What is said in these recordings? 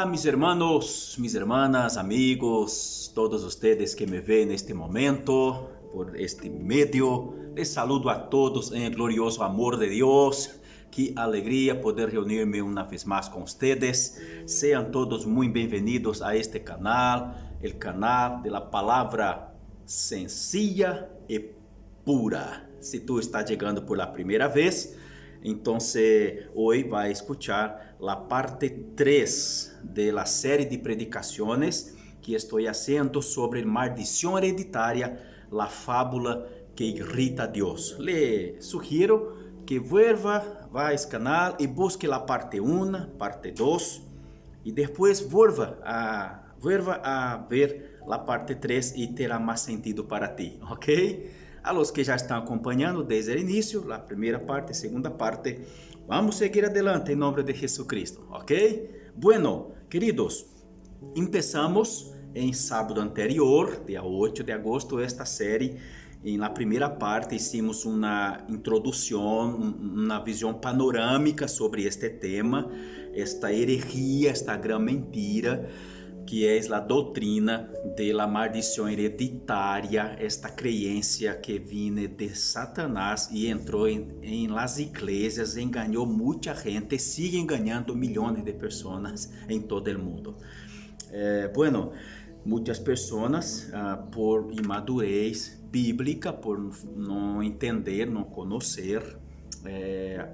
mis hermanos, mis hermanas, amigos, todos ustedes que me ven en este momento, por este medio. Les saludo a todos en el glorioso amor de Dios. Qué alegría poder reunirme una vez más con ustedes. Sean todos muy bienvenidos a este canal, el canal de la palabra sencilla y pura. Si tú estás llegando por la primera vez, entonces hoy va a escuchar la parte 3 de la serie de predicaciones que estoy haciendo sobre maldición hereditaria, la fábula que irrita a Dios. Le sugiero que vuelva a ese canal y busque la parte 1, parte 2 y después vuelva a ver la parte 3 y terá más sentido para ti, ¿ok? A los que já estão acompanhando desde o início, a primeira parte, a segunda parte, vamos seguir adelante em nome de Jesucristo, ok? Bueno, queridos, empezamos em sábado anterior, dia 8 de agosto, esta série. Em la primeira parte, hicimos uma introdução, uma visão panorâmica sobre este tema, esta herejia, esta gran mentira, que é a doutrina de la maldição hereditária, esta crença que vine de Satanás e entrou em las iglesias, enganou muita gente e sigue enganando milhões de pessoas em todo o mundo. Bueno, muitas pessoas por imadurez bíblica, por não entender, não conhecer,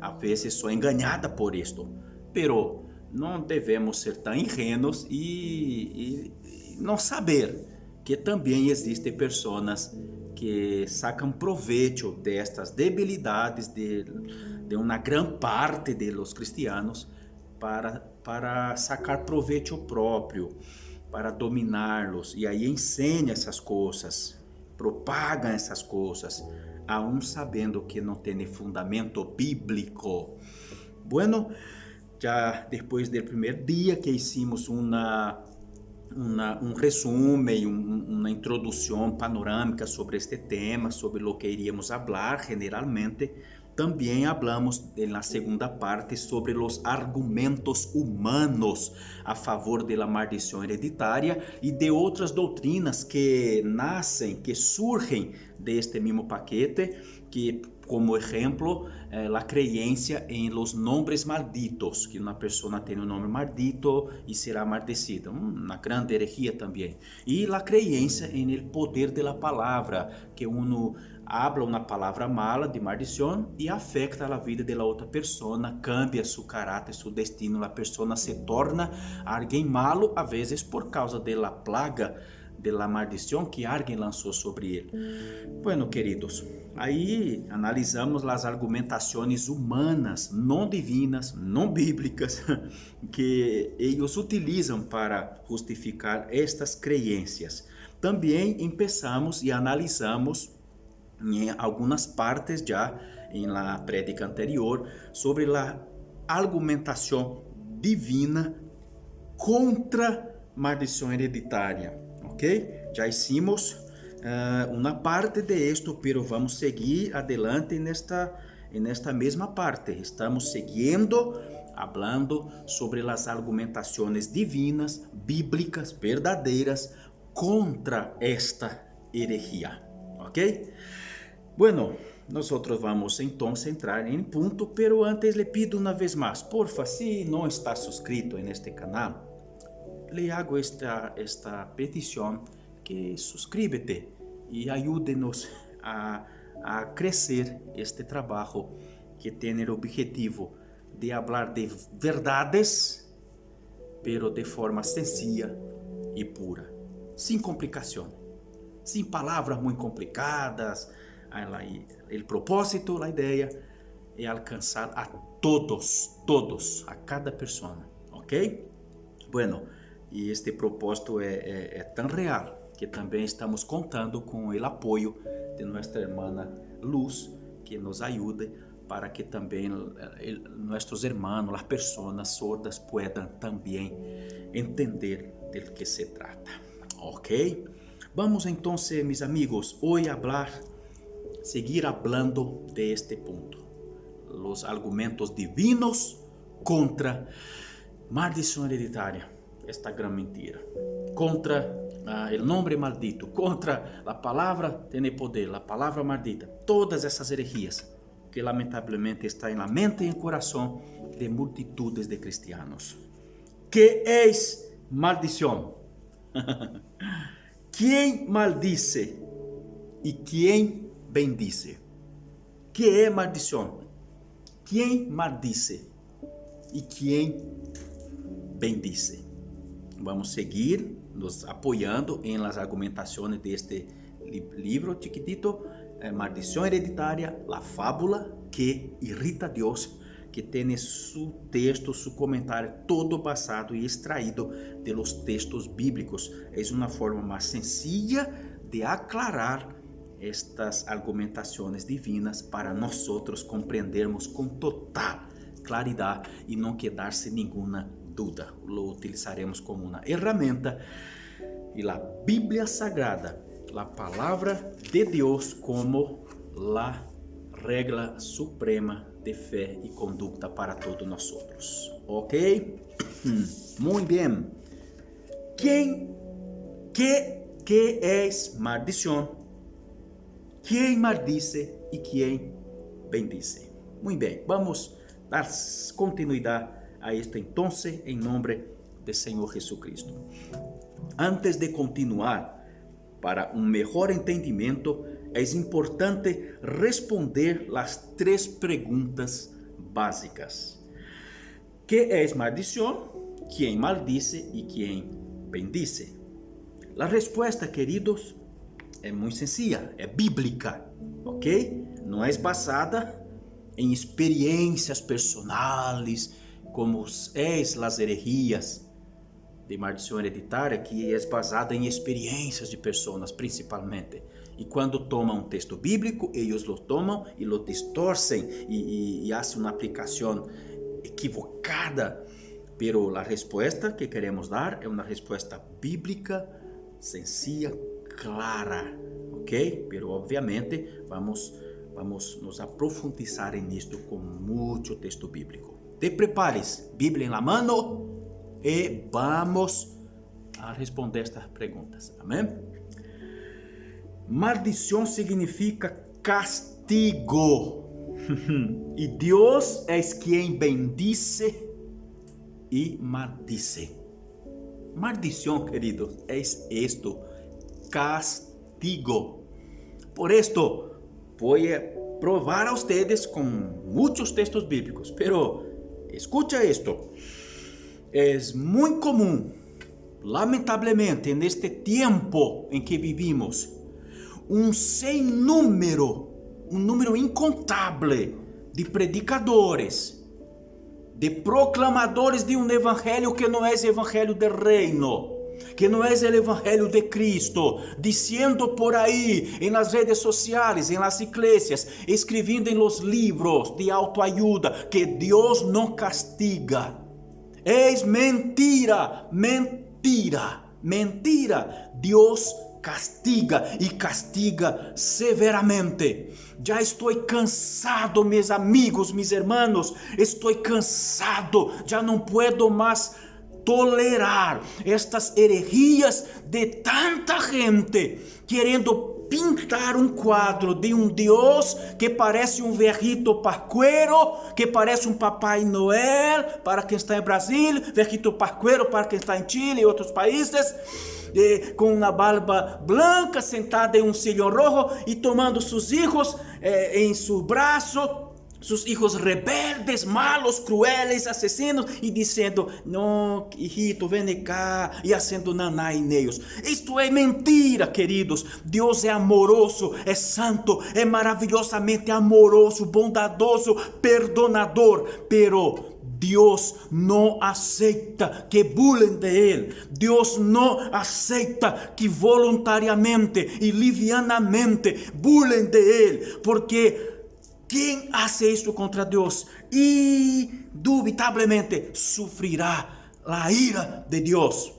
a vezes são enganadas por isto, pero não devemos ser tão ingênuos e não saber que também existem pessoas que sacam proveito destas debilidades de uma grande parte de los cristianos para sacar proveito próprio, para dominá-los, e aí ensina essas coisas, propagam essas coisas, aún sabendo que não tem fundamento bíblico. Bueno, já depois do primeiro dia que hicimos um resumo e uma introdução panorâmica sobre este tema, sobre o que iríamos falar generalmente, também falamos na segunda parte sobre os argumentos humanos a favor da maldição hereditária e de outras doutrinas que nascem, que surgem deste mesmo paquete, que como exemplo, a crença em los nombres malditos, que uma pessoa tem um nome maldito e será maldecida, uma grande herejia também. E a crença em el poder de la palavra, que uno habla uma palavra mala de maldição e afeta a vida de la outra pessoa, cambia seu caráter, seu destino, a pessoa se torna alguém malo, a vezes por causa de la plaga, de la maldição que alguém lançou sobre ele. Bueno, queridos, aí analisamos as argumentações humanas, não divinas, não bíblicas, que eles utilizam para justificar estas crenças. Também começamos e analisamos em algumas partes já em la prédica anterior sobre a argumentação divina contra maldição hereditária. Ok? Já hicimos uma parte de esto, pero vamos seguir adelante nesta mesma parte. Estamos seguindo, hablando sobre as argumentações divinas, bíblicas, verdadeiras contra esta herejía. Ok? Bueno, nosotros vamos entonces entrar em ponto, pero antes le pido uma vez mais, porfa, si não está suscrito en este canal, le hago esta petição, que suscríbete e ayúdenos a crescer este trabalho que tem o objetivo de falar de verdades, pero de forma sencilla e pura, sem complicação, sem palavras muito complicadas. O propósito, a ideia é alcançar a todos, a cada pessoa, ok? Bueno, e este propósito é tão real que também estamos contando com o apoio de nossa irmã Luz, que nos ajude para que também nossos irmãos, as pessoas sordas, puedan também entender do que se trata. Ok? Vamos então, mis amigos, hoje seguir hablando de este punto, los argumentos divinos contra maldição hereditária. esta gran mentira, contra el nombre maldito, contra la palabra tiene poder, la palabra maldita, todas essas herejías que lamentavelmente está en la mente y en el corazón de multitudes de cristianos. ¿Qué es maldición? ¿Quién maldice y quién bendice? ¿Qué es maldición? ¿Quién maldice y quién bendice? Vamos seguir nos apoyando en las argumentaciones de este libro chiquitito, Maldición Hereditaria, la fábula que irrita a Dios, que tiene su texto, su comentario, todo basado y extraído de los textos bíblicos. Es una forma más sencilla de aclarar estas argumentaciones divinas para nosotros comprendermos con total claridad y no quedarse ninguna duda. Lo utilizaremos como una herramienta y la Biblia Sagrada, la palabra de Dios, como la regla suprema de fe y conducta para todos nosotros. ¿Ok? Muy bien. ¿Qué es maldición? ¿Quién maldice y quién bendice? Muy bien, vamos a dar continuidad a esto entonces en nombre del Señor Jesucristo. Antes de continuar, para un mejor entendimiento, es importante responder las 3 preguntas básicas. ¿Qué es maldición? ¿Quién maldice y quién bendice? La respuesta, queridos, es muy sencilla, es bíblica, ¿ok? No es basada en experiencias personales, como es las herejías de maldição hereditária, que é basada em experiências de pessoas principalmente. E quando tomam um texto bíblico, eles lo tomam e lo distorcem e fazem uma aplicação equivocada. Pero a resposta que queremos dar é uma resposta bíblica, sencilla, clara, ok? Pero obviamente vamos nos aprofundizar nisto com muito texto bíblico. Te prepares, Bíblia na mano, e vamos a responder estas perguntas. Amém? Maldição significa castigo. E Deus é quem bendice e maldice. Maldição, queridos, é isto: castigo. Por esto, vou provar a ustedes com muitos textos bíblicos, pero escucha esto. Es muy común, lamentablemente, en este tiempo en que vivimos, un número incontable de predicadores, de proclamadores de un evangelio que no es evangelio del reino, que no es el evangelio de Cristo, diciendo por ahí en las redes sociales, en las iglesias, escribiendo en los libros de autoayuda que Dios no castiga. Es mentira, mentira, mentira. Dios castiga y castiga severamente. Ya estoy cansado, mis amigos, mis hermanos, estoy cansado, ya no puedo más tolerar estas herejías de tanta gente queriendo pintar um quadro de um Deus que parece um viejito pascuero, que parece um Papai Noel para quem está em Brasil, viejito pascuero para quem está em Chile e outros países, com uma barba blanca, sentada em um sillón rojo e tomando seus filhos em seu braço, sus hijos rebeldes, malos, crueles, asesinos, y diciendo, no, hijito, ven acá, y haciendo naná en ellos. Esto es mentira, queridos. Dios es amoroso, es santo, es maravillosamente amoroso, bondadoso, perdonador, pero Dios no acepta que burlen de Él. Dios no acepta que voluntariamente y livianamente burlen de Él, porque quem hace isso contra Deus, indubitavelmente sofrerá a ira de Deus.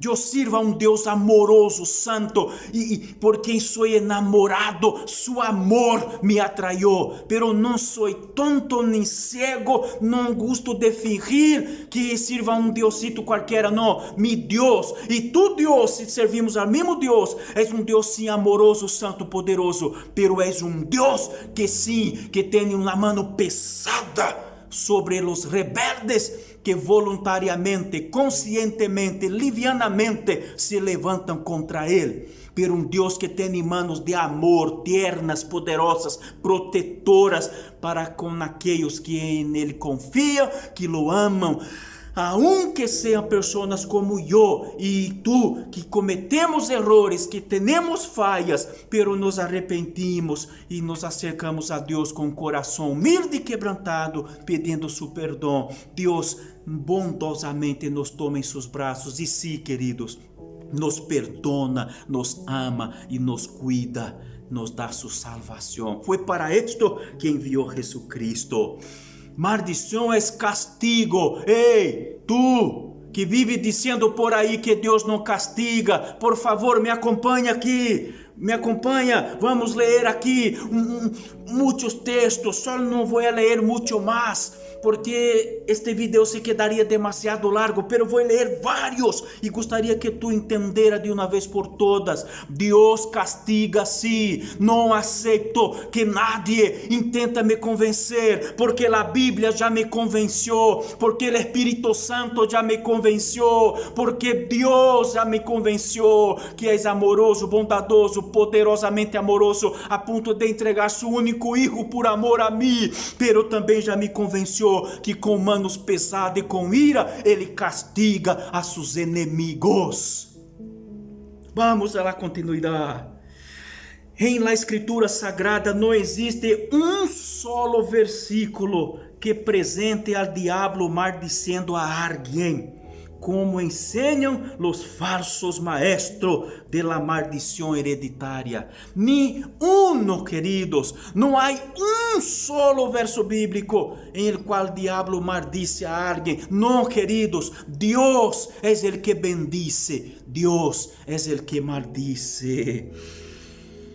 Eu sirvo a um Deus amoroso, santo, e por quem sou enamorado, su amor me atraiu. Pero não sou tonto nem cego, não gosto de fingir que sirva a um Diosito qualquer, não. Mi Deus, e tu Deus, se servimos ao mesmo Deus, és um Deus sim amoroso, santo, poderoso, pero és um Deus que sim, que tem uma mão pesada sobre os rebeldes que voluntariamente, conscientemente, livianamente se levantam contra ele. Pero um Deus que tem manos de amor, tiernas, poderosas, protetoras para com aqueles que em ele confiam, que lo amam. Aunque sejam pessoas como eu e tu, que cometemos errores, que temos falhas, pero nos arrepentimos e nos acercamos a Deus com o coração humilde e quebrantado, pedindo su perdão. Deus bondosamente nos toma em seus braços e sim, queridos, nos perdona, nos ama e nos cuida, nos dá sua salvação. Foi para isto que enviou Jesucristo. Maldição é castigo. Ei, tu que vive dizendo por aí que Deus não castiga, por favor, me acompanha aqui. Me acompanha, vamos ler aqui muitos textos, só não vou ler muito mais, porque este vídeo se quedaria demasiado largo, pero vou ler vários e gostaria que tu entendera de uma vez por todas. Deus castiga sim, não aceito que nadie intenta me convencer, porque a Bíblia já me convenceu, porque o Espírito Santo já me convenceu, porque Deus já me convenceu que és amoroso, bondadoso, poderosamente amoroso, a ponto de entregar seu único filho por amor a mim, pero também já me convenceu que com manos pesadas e com ira, ele castiga a seus inimigos. Vamos à continuidade. Em la Escritura Sagrada não existe um solo versículo que presente al diablo maldiciendo a alguém, como ensinam os falsos maestros de la maldição hereditária. Ni uno, queridos. Não há um solo verso bíblico em el qual o diablo maldice a alguém. Não, queridos. Deus é el que bendice. Deus é el que maldice.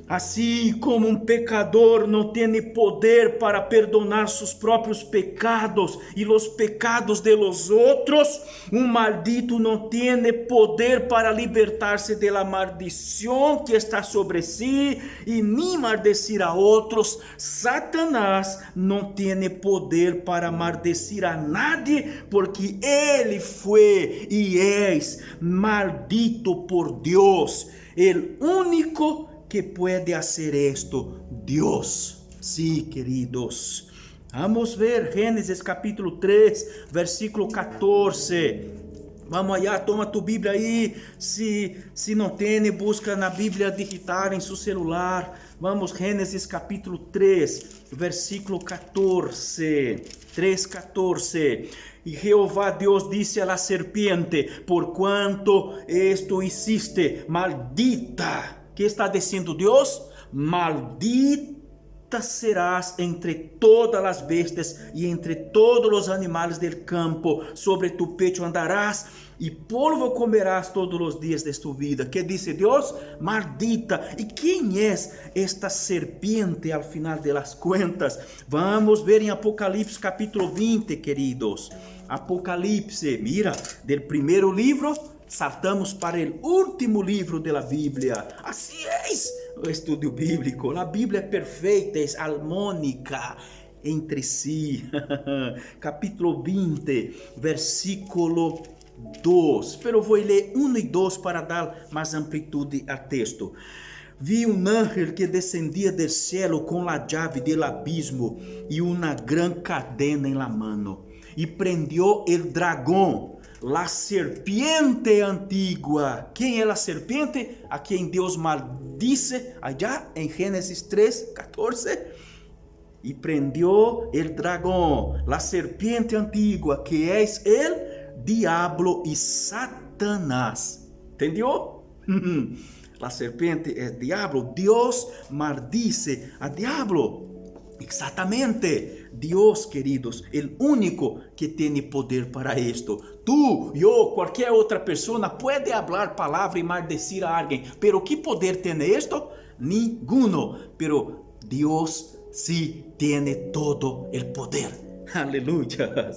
Assim como um pecador não tem poder para perdonar seus próprios pecados e os pecados de los outros, um maldito não tem poder para libertar-se de la maldição que está sobre si e nem maldecir a outros. Satanás não tem poder para maldecir a nadie, porque ele foi e é maldito por Deus, o único que pode hacer esto, Dios. Sí, queridos. Vamos ver Gênesis capítulo 3, versículo 14. Vamos allá, toma tu Bíblia aí. Se não tem, busca na Bíblia digital em seu celular. Vamos, Gênesis capítulo 3, versículo 14. 3:14. E Jeová Deus disse a la serpiente: por quanto esto hiciste, maldita. Que está dizendo Deus? Maldita serás entre todas as bestas e entre todos os animais del campo. Sobre tu pecho andarás e polvo comerás todos os dias de tu vida. Que diz Deus? Maldita. E quem é esta serpiente al final de las cuentas? Vamos ver em Apocalipse capítulo 20, queridos. Apocalipse, mira, del primeiro livro saltamos para o último livro da Bíblia. Assim é o estudo bíblico. A Bíblia é perfeita, é harmônica entre si. Capítulo 20, versículo 2. Pero vou ler 1 e 2 para dar mais amplitude ao texto. Vi um ángel que descendia do céu com a chave do abismo e uma grande cadena em la mano, e prendió el dragão, la serpiente antigua. Quem é a serpiente? A quem Deus maldice, allá em Gênesis 3:14. E prendió el dragão, la serpiente antigua, que é el diablo e Satanás. Entendeu? La serpiente é diablo. Deus maldice a diablo. Exatamente, Dios, queridos, el único que tiene poder para esto. Tú, yo, cualquier otra persona puede hablar palabra y maldecir a alguien, pero ¿qué poder tiene esto? Ninguno, pero Dios sí tiene todo el poder. Aleluya.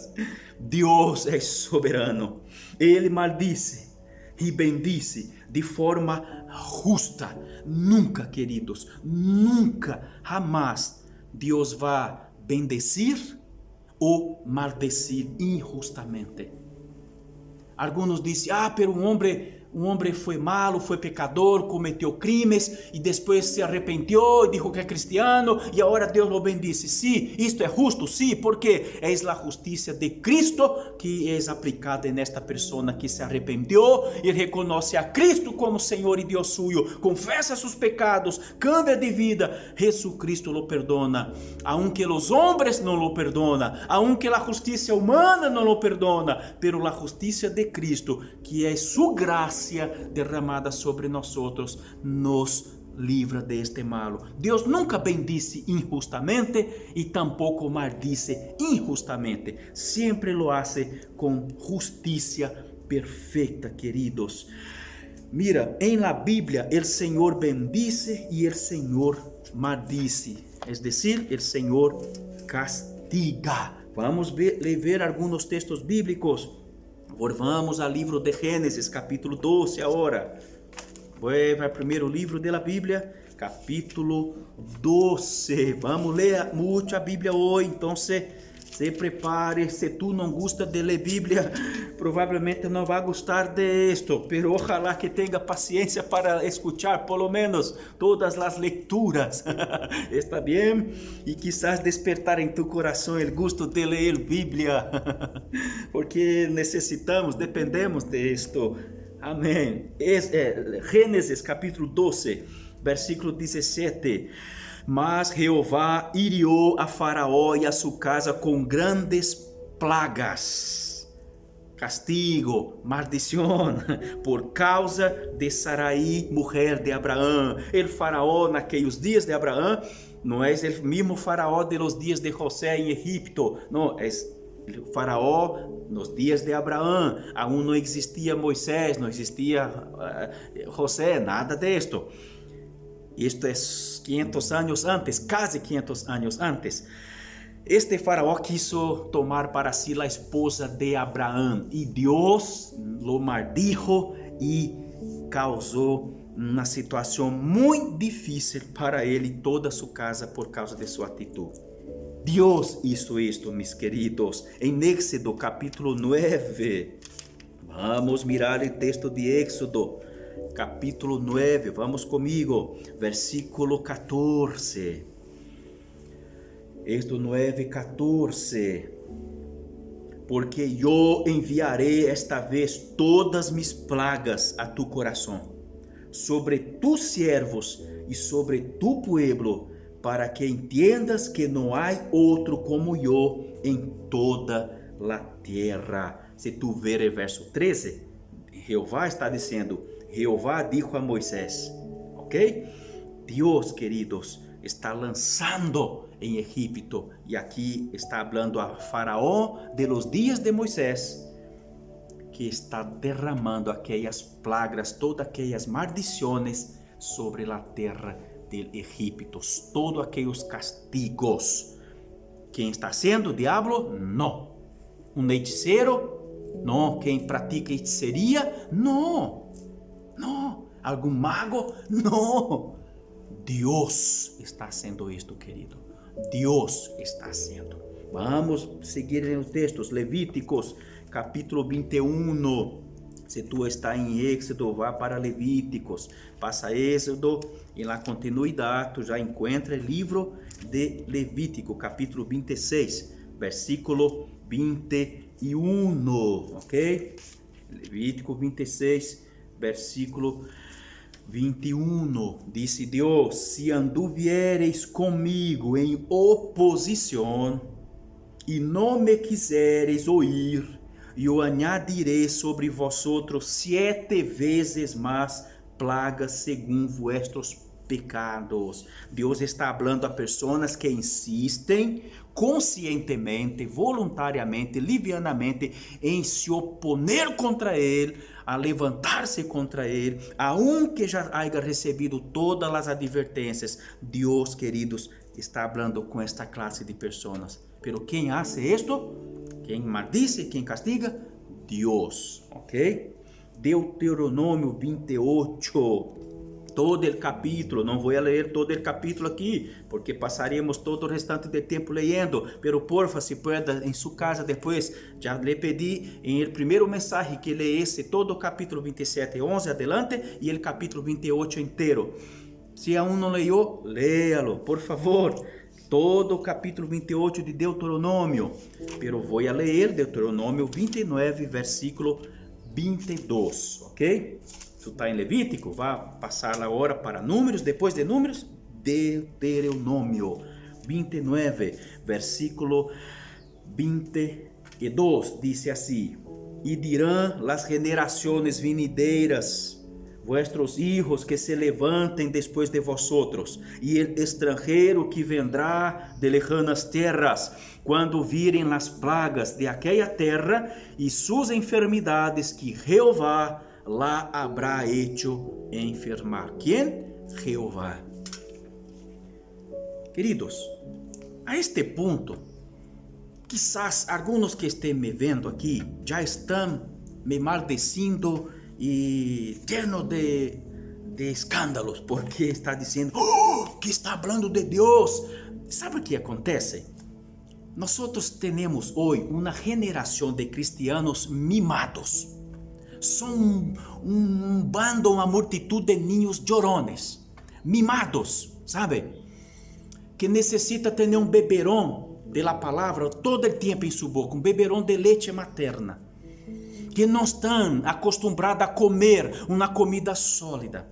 Dios es soberano. Él maldice y bendice de forma justa. Nunca, queridos, nunca, jamás Dios va a bendecir o maldecir injustamente. Algunos dicen, pero un hombre fue malo, fue pecador, cometió crímenes y después se arrepintió y dijo que es cristiano y ahora Dios lo bendice. Sí, esto es justo, sí, porque es la justicia de Cristo que es aplicada en esta persona que se arrepintió y reconoce a Cristo como Señor y Dios suyo, confesa sus pecados, cambia de vida. Jesucristo lo perdona, aunque los hombres no lo perdonan, aunque la justicia humana no lo perdona, pero la justicia de Cristo, que es su gracia derramada sobre nosotros, nos livra de este malo. Dios nunca bendice injustamente y tampoco maldice injustamente. Siempre lo hace con justicia perfecta, queridos. Mira, en la Biblia el Señor bendice y el Señor maldice. Es decir, el Señor castiga. Vamos a ver algunos textos bíblicos. Volvamos ao livro de Gênesis, capítulo 12 agora. Vai ao primeiro livro da Bíblia, capítulo 12. Vamos ler muito a Bíblia hoje, então se prepare. Se tu não gosta de ler Bíblia, provavelmente não vai gostar de esto, pero ojalá que tenha paciência para escuchar por lo menos todas as leituras. Está bem? E quizás despertar em tu coração o gosto de ler Bíblia, porque necessitamos, dependemos de esto. Amém. Gênesis capítulo 12, versículo 17. Mas Jeová hirió a Faraó e a sua casa com grandes plagas, castigo, maldição, por causa de Sarai, mulher de Abraão. El Faraó naqueles dias de Abraão não é o mesmo Faraó de los dias de José em Egipto, não, é o Faraó nos dias de Abraão. Aún não existia Moisés, não existia José, nada disto. Isto é 500 anos antes, quase 500 anos antes. Este faraó quiso tomar para si a esposa de Abraão e Deus lo maldijo e causou uma situação muito difícil para ele e toda sua casa por causa de sua atitude. Deus hizo isto, mis queridos, em Éxodo capítulo 9. Vamos mirar o texto de Éxodo. Capítulo 9, vamos comigo, versículo 14. Éxodo 9, 14. Porque eu enviarei esta vez todas mis plagas a tu coração, sobre tus siervos e sobre tu pueblo, para que entiendas que não há outro como eu em toda a terra. Se tu ver o verso 13, Jeová está dizendo, Jeová dijo a Moisés, ok? Deus, queridos, está lançando em Egipto, e aqui está falando a Faraó de los dias de Moisés, que está derramando aquelas plagas, todas aquelas maldições sobre a terra de Egipto, todos aqueles castigos. Quem está sendo o diabo? Não. Um hechiceiro? Não. Quem pratica hechiceria? Não. Não. Algum mago? Não. Deus está sendo isto, querido. Deus está sendo. Vamos seguir nos textos. Levíticos, capítulo 21. Se tu está em Éxodo, vá para Levíticos. Passa Éxodo e na continuidade tu já encontra o livro de Levítico, capítulo 26, versículo 21. Ok? Levítico 26, versículo 21. Disse Deus: se anduviereis comigo em oposição e não me quisereis ouvir, eu añadirei sobre vosotros 7 vezes mais plagas segundo vuestros pecados. Deus está falando a pessoas que insistem conscientemente, voluntariamente, livianamente em se oponer contra Ele, a levantar-se contra Ele, aunque já haya recebido todas as advertências. Deus, queridos, está falando com esta classe de pessoas. Pero quem hace esto? Quem maldice, quem castiga? Deus, ok? Deuteronômio 28. Todo o capítulo, não vou ler todo o capítulo aqui, porque passaríamos todo o restante do tempo lendo, pero porfa, se pueda em sua casa depois, já lhe pedi em el primeiro mensagem que leesse todo o capítulo 27, 11 adelante, e o capítulo 28 inteiro. Se aún não leu, léalo, por favor. Todo o capítulo 28 de Deuteronômio, pero vou ler Deuteronômio 29, versículo 22, ok? Tu está em Levítico, vá passar a hora para Números, depois de Números, Deuteronômio 29, versículo 22, diz assim: E dirão las generaciones vinideiras, vuestros hijos que se levantem depois de vosotros, e el extranjero que vendrá de lejanas terras, quando virem las plagas de aquella terra e suas enfermidades que Jeová lá habrá hecho enfermar. ¿Quién? Jehová. Queridos, a este ponto, quizás alguns que estén me vendo aqui já estão me maldecindo e lleno de escândalos, porque está dizendo que está falando de Deus. ¿Sabe o que acontece? Nós temos hoje uma geração de cristianos mimados. São bando, uma multitud de niños llorones, mimados, sabe? Que necessita ter beberão de la palavra todo o tempo em sua boca, beberão de leite materna, que não estão acostumados a comer uma comida sólida,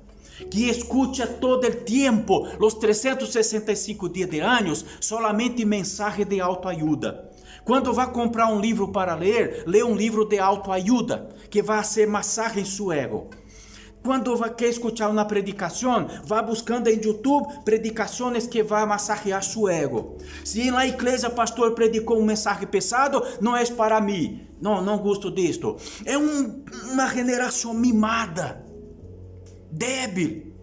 que escuta todo o tempo, os 365 dias de anos, solamente mensagem de autoajuda. Quando vai comprar um livro para ler, lê um livro de autoajuda, que vai ser massagem em seu ego. Quando quer escutar uma predicação, vá buscando em YouTube predicações que vão massagear seu ego. Se na igreja o pastor predicou um mensagem pesado, não é para mim. Não gosto disto. É uma geração mimada, débil,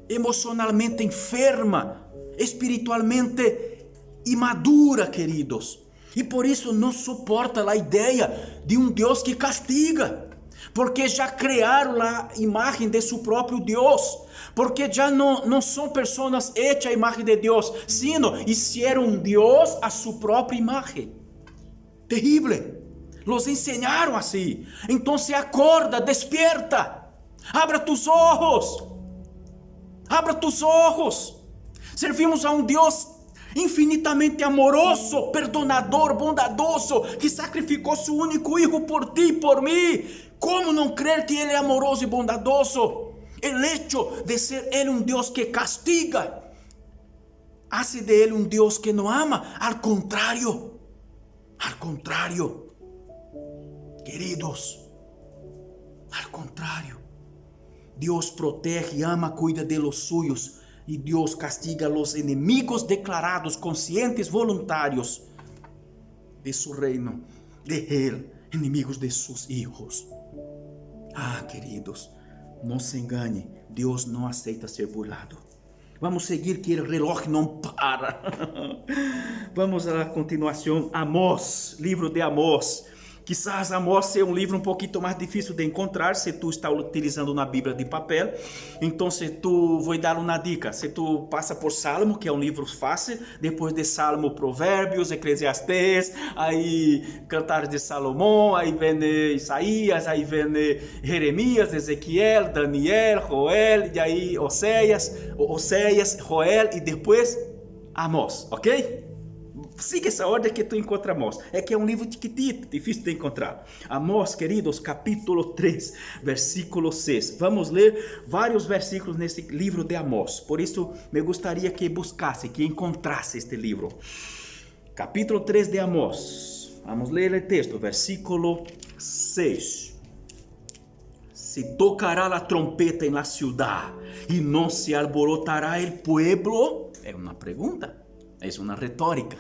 emocionalmente enferma, espiritualmente imadura, queridos. E por isso não suporta a ideia de um Deus que castiga, porque já criaram a imagem de seu próprio Deus, porque já não são pessoas hechas à imagem de Deus, sino hicieron um Deus a sua própria imagem. Terrível. Los ensinaram assim. Então se acorda, despierta, abra tus ojos, abra tus ojos. Servimos a um Deus infinitamente amoroso, perdonador, bondadoso, que sacrificou seu único filho por ti e por mim. Como não crer que Ele é amoroso e bondadoso? O hecho de ser Ele um Deus que castiga, hace de Ele um Deus que não ama. Al contrário, queridos, al contrário. Deus protege, ama, cuida de los suyos. E Deus castiga os inimigos declarados, conscientes, voluntários de su reino, de Él, inimigos de sus hijos. Ah, queridos, não se engane, Deus não aceita ser burlado. Vamos seguir que o reloj não para. Vamos à continuação, Amós, livro de Amós. Quizás Amós seja um livro um pouquinho mais difícil de encontrar se tu está utilizando uma Bíblia de papel. Então, vou dar uma dica. Se tu passa por Salmo, que é um livro fácil, depois de Salmo, Provérbios, Eclesiastés, aí Cantares de Salomão, aí vem Isaías, aí vem Jeremias, Ezequiel, Daniel, Joel, e aí Oséias, Joel e depois Amós, ok? Siga essa ordem que tu encontra Amós. É que é um livro chiquitito, difícil de encontrar. Amós, queridos, capítulo 3, versículo 6. Vamos ler vários versículos nesse livro de Amós. Por isso, me gostaria que buscasse, que encontrasse este livro. Capítulo 3 de Amós. Vamos ler o texto, versículo 6. se tocará la trompeta en la ciudad y no se alborotará el pueblo. Es una pregunta, es una retórica.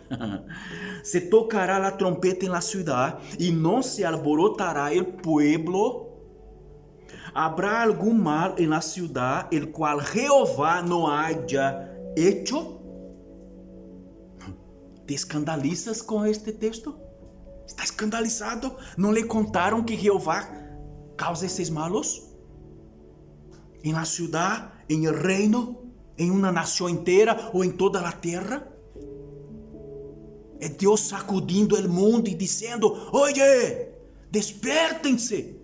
Se tocará la trompeta en la ciudad y no se alborotará el pueblo. ¿Habrá algún mal en la ciudad el cual Jehová no haya hecho? ¿Te escandalizas con este texto? ¿Está escandalizado? ¿No le contaron que Jehová causa esses malos? En la ciudad, en el reino, en una nación entera o en toda la tierra. Es Dios sacudiendo el mundo y diciendo: oye, despértense,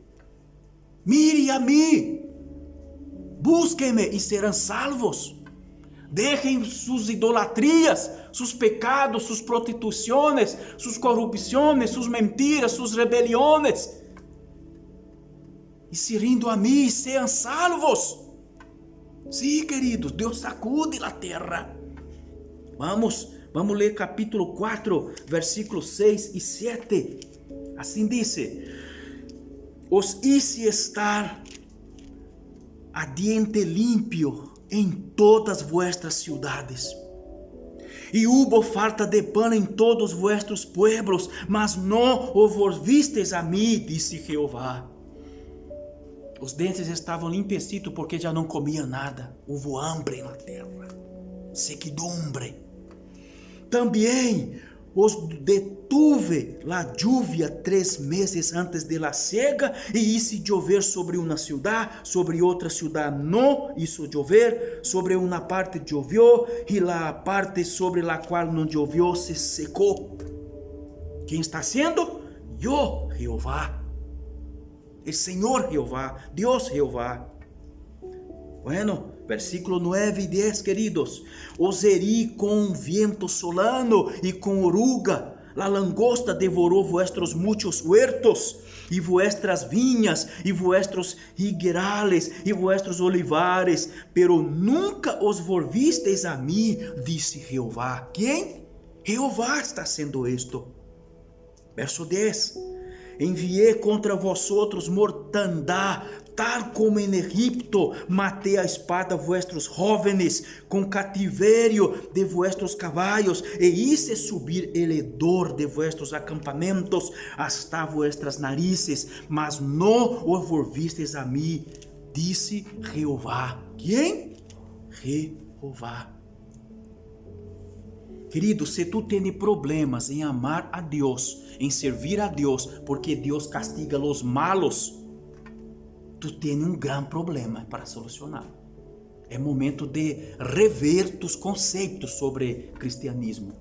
mire a mí, búsquenme y serán salvos. Dejen sus idolatrías, sus pecados, sus prostituciones, sus corrupciones, sus mentiras, sus rebeliones. Y se rindo a mí y sean salvos. Sí, queridos, Dios sacude la tierra. Vamos ler capítulo 4, versículos 6 y 7. Assim dice: os hice estar a diente limpio em todas vuestras ciudades. E hubo falta de pan em todos vuestros pueblos, mas não o volvistes a mim, disse Jeová. Os dentes estavam limpecitos porque já não comia nada. Houve hambre na terra, sequidumbre. Também os detuve la lluvia 3 meses antes de la siega, e hice llover sobre uma ciudad, sobre outra ciudad não hizo llover, sobre uma parte llovió, e la parte sobre la cual não llovió se secou. Quem está haciendo? Yo, Jehová. El Señor Jehová, Dios Jehová. Bueno, versículo 9 y 10, queridos. Os herí com viento solano y con oruga. La langosta devoró vuestros muchos huertos, y vuestras viñas, y vuestros higuerales, y vuestros olivares, pero nunca os volvisteis a mí, dice Jehová. ¿Quién? Jehová está haciendo esto. Verso 10. Enviei contra vosotros mortandad, tal como en Egipto matei a espada vuestros jóvenes, com cativerio de vuestros caballos, e hice subir el hedor de vuestros acampamentos hasta vuestras narices, mas não os volvistes a mim, disse Jeová. Quem? Jeová. Querido, se tu tens problemas em amar a Deus, em servir a Deus, porque Deus castiga os malos, tu tens um grande problema para solucionar. É momento de rever tus conceitos sobre cristianismo,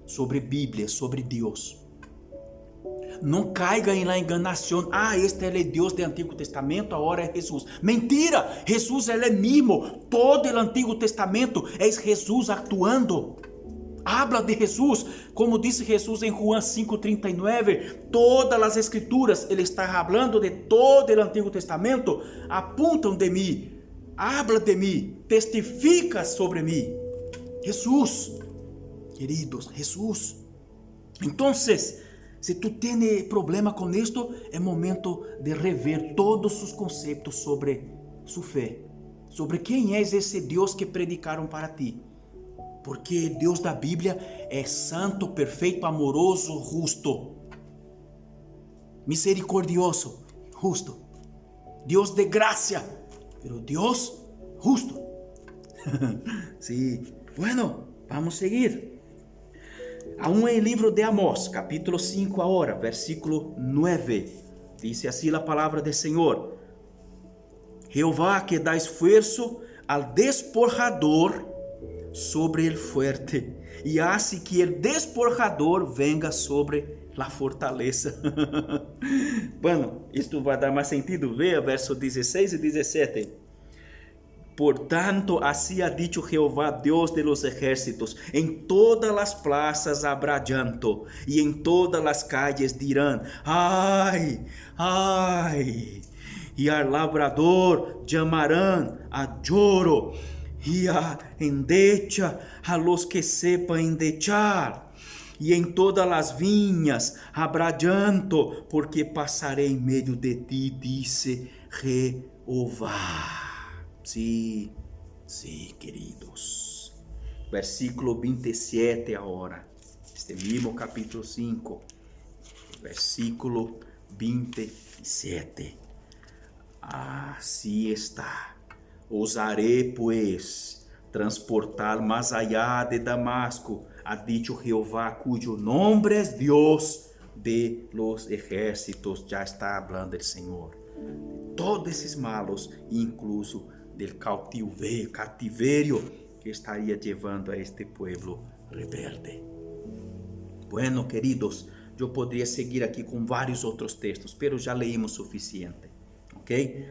sobre Bíblia, sobre Deus. Não caiga em la enganação. Este é o Deus do Antigo Testamento, agora é Jesus. Mentira! Jesus é o mesmo. Todo o Antigo Testamento é Jesus actuando. Habla de Jesus, como disse Jesus em Juan 5:39, todas as escrituras, ele está hablando de todo o Antigo Testamento, apuntam de mim, habla de mim, testifica sobre mim. Jesus, queridos, Jesus. Então, se tu tens problema com isto, é momento de rever todos os conceitos sobre sua fé, sobre quem é esse Deus que predicaram para ti. Porque Deus da Bíblia é santo, perfeito, amoroso, justo, misericordioso, justo. Deus de graça, pero Deus justo. Sí. Bueno, vamos seguir. Aún en el libro de Amós, capítulo 5 ahora, versículo 9. Dice así la palabra del Señor. Jehová que da esfuerzo al despojador sobre el fuerte, y hace que el despojador venga sobre la fortaleza. Bueno, isto vai dar mais sentido. Veja verso 16 e 17. Por tanto, así ha dicho Jehová, Dios de los ejércitos: en todas las plazas habrá llanto, y en todas las calles dirán: ay, ay. Y al labrador llamarán a lloro, y a endecha a los que sepan endechar. E em todas as vinhas habrá llanto, porque passarei em meio de ti, disse Jeová. Sí, sí, queridos. Versículo 27 agora. Este mesmo capítulo 5. Versículo 27. Assim está. Ousaré, pues, transportar mais allá de Damasco, ha dicho Jehová, cuyo nombre es Dios de los ejércitos. Já está hablando el Senhor. Todos esses malos, incluso del cativerio que estaria levando a este pueblo rebelde. Bueno, queridos, eu poderia seguir aqui com vários outros textos, pero já leímos suficiente. Ok?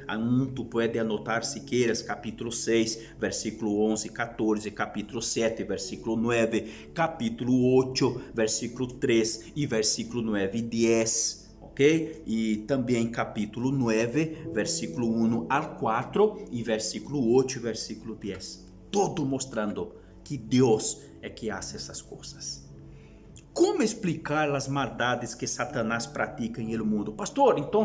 Tu pode anotar se queiras, capítulo 6, versículo 11, 14, capítulo 7, versículo 9, capítulo 8, versículo 3 e versículo 9 e 10. Ok? E também capítulo 9, versículo 1 ao 4 e versículo 8 e versículo 10. Todo mostrando que Deus é que faz essas coisas. Como explicar as maldades que Satanás pratica em el mundo? Pastor, então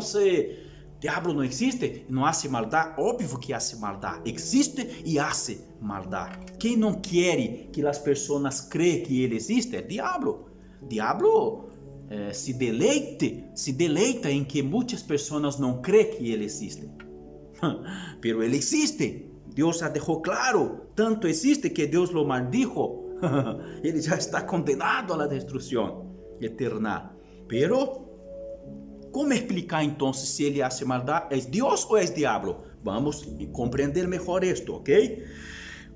diabo não existe? Não hace maldade? Óbvio que hace maldade. Existe e hace maldade. Quem não quer que as pessoas creem que ele existe é diabo. Diabo se deleita em que muitas pessoas não creem que ele existe. Pero ele existe. Deus já deixou claro. Tanto existe que Deus lo maldijo. Ele já está condenado à destruição eterna. Pero, como explicar então se ele hace maldade? ¿Es Deus ou é diabo? Vamos compreender melhor isto, ok?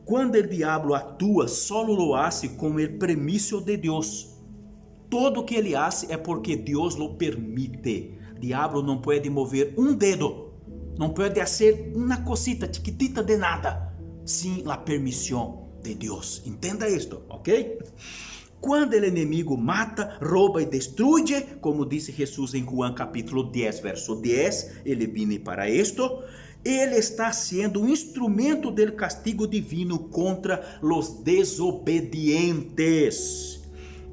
Quando o diabo atua, só lo hace com o permiso de Deus. Todo que ele hace é porque Deus lo permite. Diabo não pode mover um dedo, não pode fazer uma cosita chiquitita de nada, sem a permissão de Deus. Entenda isto, ok? Quando o inimigo mata, rouba e destrui, como disse Jesus em João capítulo 10, verso 10, ele vine para isto, ele está sendo um instrumento do castigo divino contra os desobedientes.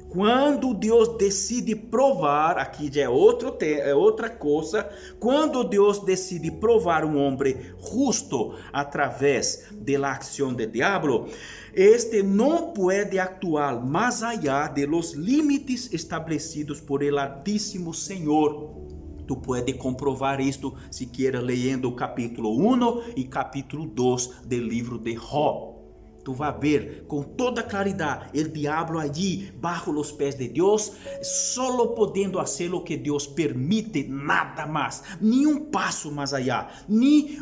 Quando Deus decide provar, aqui já é outra coisa, quando Deus decide provar um homem justo através da ação do diabo, este não pode actuar mais allá de los límites estabelecidos por el Altíssimo Senhor. Tu pode comprovar isto se queira lendo o capítulo 1 e capítulo 2 do livro de Jó. Tu vai ver com toda claridade o diabo allí, bajo los pés de Deus, solo podendo fazer o que Deus permite, nada mais, nem um passo mais allá, nem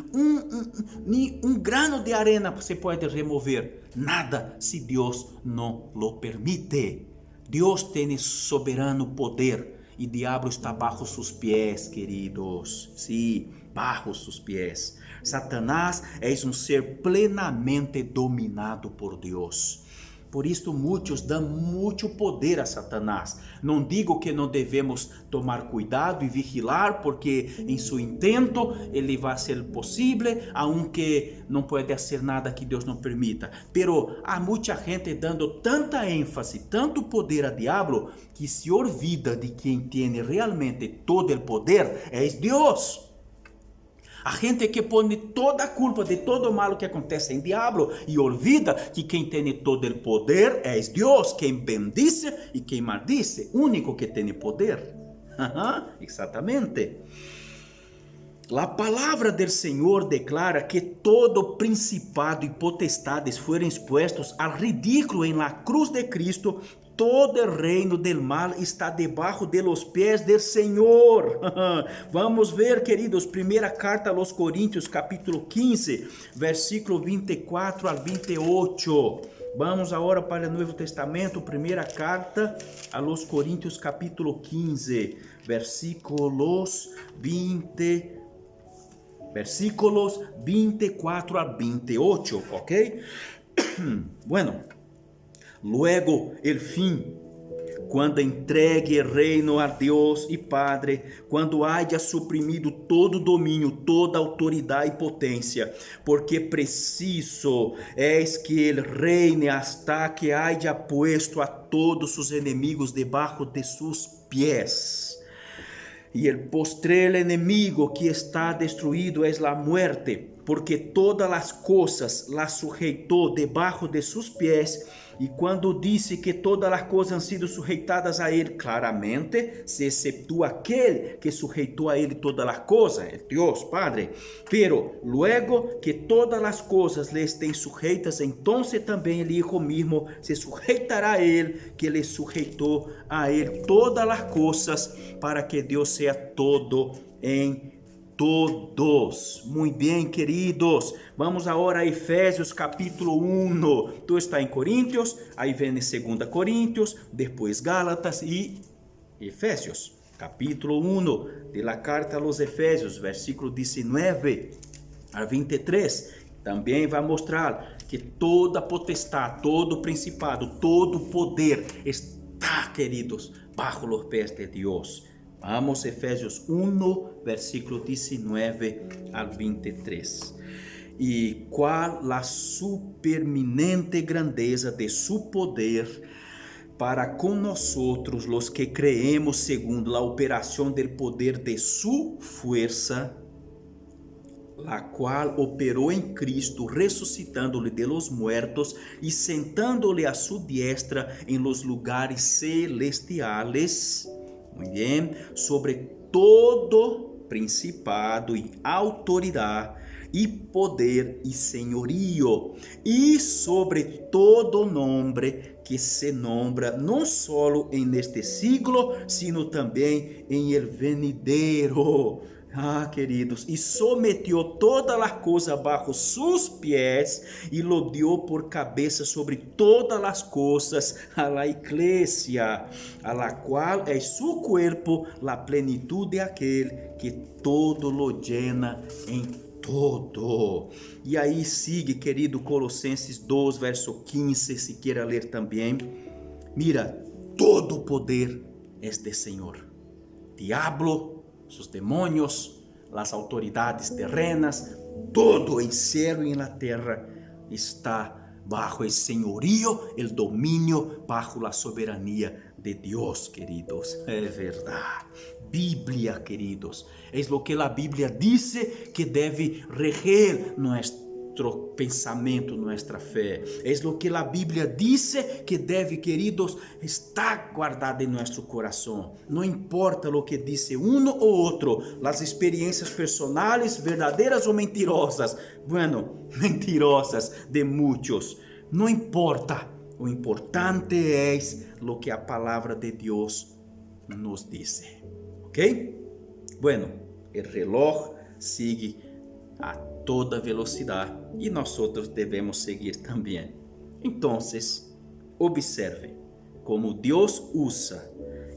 um grano de arena se pode remover, nada se Deus não lo permite. Deus tem soberano poder e o diabo está bajo seus pés, queridos, sim, bajo seus pés. Satanás é um ser plenamente dominado por Deus. Por isso muitos dão muito poder a Satanás. Não digo que não devemos tomar cuidado e vigilar, porque em seu intento ele vai ser possível, aunque não pode fazer nada que Deus não permita. Pero há muita gente dando tanta ênfase, tanto poder a diabo, que se olvida de quem tem realmente todo o poder é Deus. A gente que põe toda a culpa de todo o mal que acontece em diabo e olvida que quem tem todo o poder é Deus, quem bendice e quem maldice, único que tem poder. Exatamente. A palavra do Senhor declara que todo principado e potestades foram expostos ao ridículo em la cruz de Cristo. Todo o reino del mal está debaixo de los pés del Senhor. Vamos ver, queridos, primeira carta aos Coríntios, capítulo 15, versículo 24 al 28. Vamos agora para o Novo Testamento, primeira carta aos Coríntios, capítulo 15, versículos 24 al 28, ok? Bueno. Luego, el fin, quando entregue o reino a Deus e Padre, quando haya suprimido todo domínio, toda autoridade e potência, porque preciso es que ele reine hasta que haya puesto a todos os inimigos debaixo de seus pés. Y el postrer enemigo que está destruido es la muerte, porque todas las cosas las sujeitó debajo de sus pies. E quando disse que todas as coisas han sido sujeitadas a ele, claramente se exceptúa aquele que sujeitou a ele todas as coisas, el Dios Padre. Pero luego que todas as coisas lhe estén sujeitas, entonces também el Hijo mismo se sujeitará a ele, que le sujeitou a ele todas as coisas, para que Deus seja todo em todos. Muy bien, queridos. Vamos agora a Efésios capítulo 1. Tu está em Coríntios, aí vem 2 Coríntios, depois Gálatas e Efésios. Capítulo 1 de la carta a los Efésios, versículo 19 a 23. Também vai mostrar que toda potestade, todo principado, todo poder está, queridos, bajo los pés de Deus. Vamos, Efésios 1, versículo 19 al 23. E qual a superminente grandeza de su poder para com nosotros los que creemos segundo la operación del poder de su fuerza, la cual operou em Cristo, ressuscitando-lhe de los muertos e sentando-lhe a su diestra em los lugares celestiales. Muy bien, sobre todo principado e autoridade e poder e senhorio, e sobre todo nome que se nombra não solo en este siglo, sino também en el venidero. Ah, queridos, e sometió todas las cosas bajo sus pies e lo dio por cabeça sobre todas las cosas a la iglesia, a la cual es su cuerpo, la plenitud de aquel que todo lo llena em todo. E aí sigue, querido, Colossenses 2, verso 15, se quiera ler também. Mira, todo poder es de Senhor. Diablo, sus demonios, las autoridades terrenas, todo en cielo y en la tierra está bajo el señorío, el dominio, bajo la soberanía de Dios, queridos. Es verdad. Biblia, queridos, es lo que la Biblia dice que debe reger nuestro pensamento, nuestra fe. Es lo que la Biblia dice que debe, queridos, estar guardado en nuestro corazón. No importa lo que dice uno o otro, las experiencias personales, verdaderas o mentirosas. Bueno, mentirosas de muchos. No importa. Lo importante es lo que la palabra de Dios nos dice. ¿Ok? Bueno, el reloj sigue a toda velocidade e nós devemos seguir também. Então, observe como Deus usa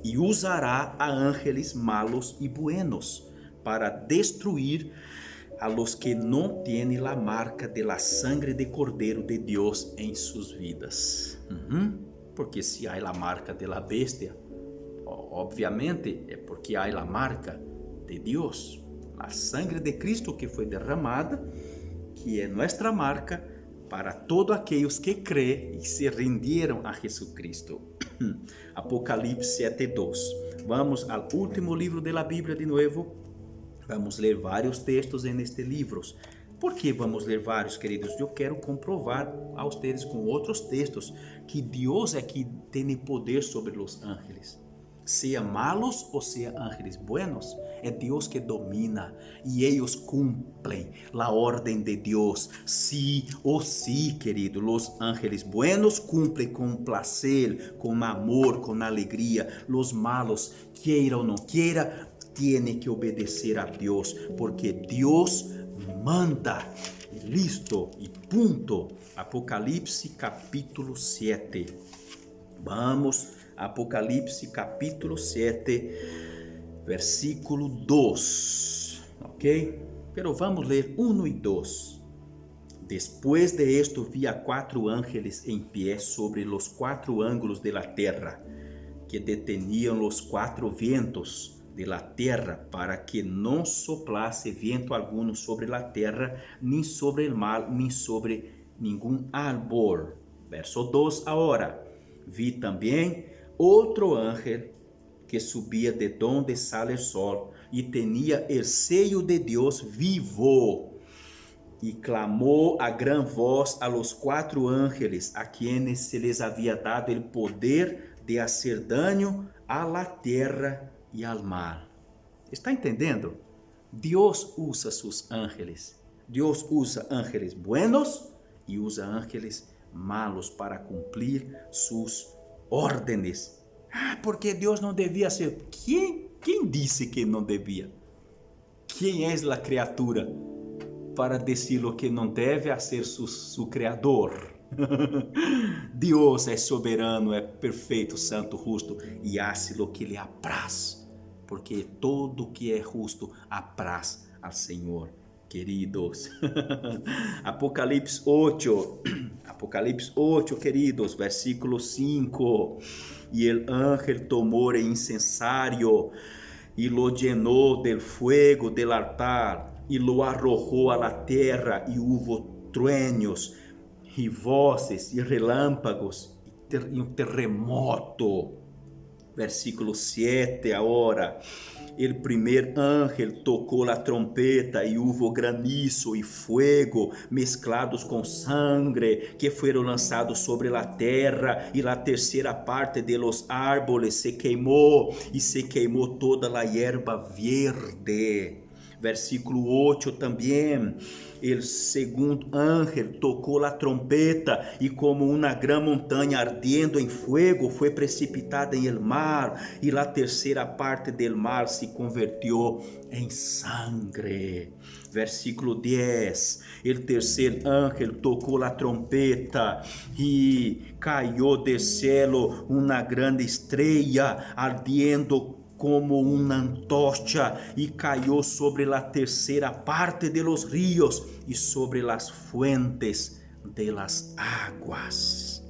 e usará a ángeles malos e buenos para destruir a los que não têm a marca de la sangre de Cordeiro de Deus em suas vidas. Porque se há a marca de la bestia, obviamente é porque há a marca de Deus. A sangre de Cristo que foi derramada, que é nossa marca para todos aqueles que creem e se renderam a Jesucristo. Apocalipse 7:2. Vamos ao último livro da Bíblia de novo. Vamos ler vários textos neste livro. Por que vamos ler vários, queridos? Eu quero comprovar a vocês com outros textos que Deus é que tem poder sobre os ángeles. Seja malos ou seja ángeles buenos, é Deus que domina e eles cumprem a ordem de Deus. Sí ou sí, querido, os ángeles buenos cumprem com placer, com amor, com alegria. Os malos, queira ou não queira, têm que obedecer a Deus, porque Deus manda. Listo e ponto. Apocalipse capítulo 7. Vamos. Apocalipse capítulo 7, versículo 2, ok? Pero vamos ler 1 e 2. Después de esto vi a 4 ángeles en pie sobre los 4 ángulos de la tierra, que detenían los 4 vientos de la tierra, para que no soplase viento alguno sobre la tierra, ni sobre el mar, ni sobre ningún árbol. Verso 2 ahora. Vi también otro ángel que subia de donde sale el sol, e tinha el sello de Deus vivo. E clamou a gran voz a los 4 ángeles, a quienes se les havia dado el poder de hacer daño a la tierra e al mar. Está entendendo? Deus usa seus ángeles. Deus usa ángeles buenos e usa ángeles malos para cumprir suas órdenes. Porque Deus não devia ser. Quem disse que não devia? Quem é a criatura para dizer o que não deve a ser su criador? Deus é soberano, é perfeito, santo, justo e hace lo que lhe apraz, porque todo que é justo apraz ao Senhor. Queridos, Apocalipse 8, queridos, versículo 5. E el ángel tomó el incensario y lo llenó del fuego del altar y lo arrojó a la tierra, y hubo truenos y voces y relámpagos y un terremoto. Versículo 7 ahora. El primer ángel tocó la trompeta y hubo granizo y fuego mezclados con sangre que fueron lanzados sobre la tierra, y la tercera parte de los árboles se quemó y se quemó toda la hierba verde. Versículo 8 também. El segundo ángel tocou la trompeta, e como uma gran montanha ardiendo em fuego foi precipitada em el mar, e la terceira parte del mar se convertiu em sangre. Versículo 10. El tercer ángel tocou la trompeta e caiu del cielo uma grande estrella ardiendo como una antorcha, y cayó sobre la tercera parte de los ríos y sobre las fuentes de las aguas.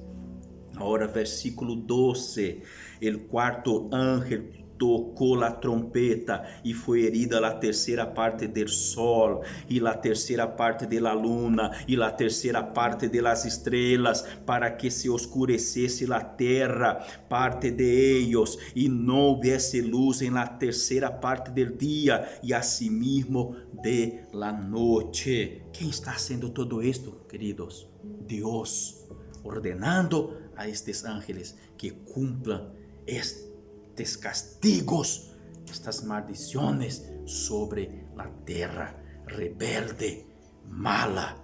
Ahora versículo 12, el cuarto ángel tocou la trompeta e foi herida la terceira parte del sol e la terceira parte de la luna e la terceira parte de las estrelas, para que se oscurecesse la terra, parte de ellos, e não hubiese luz en la terceira parte del dia, e asimismo de la noche. Quem está haciendo todo esto, queridos? Deus, ordenando a estes ángeles que cumplan estes castigos, estas maldiciones sobre la tierra rebelde, mala,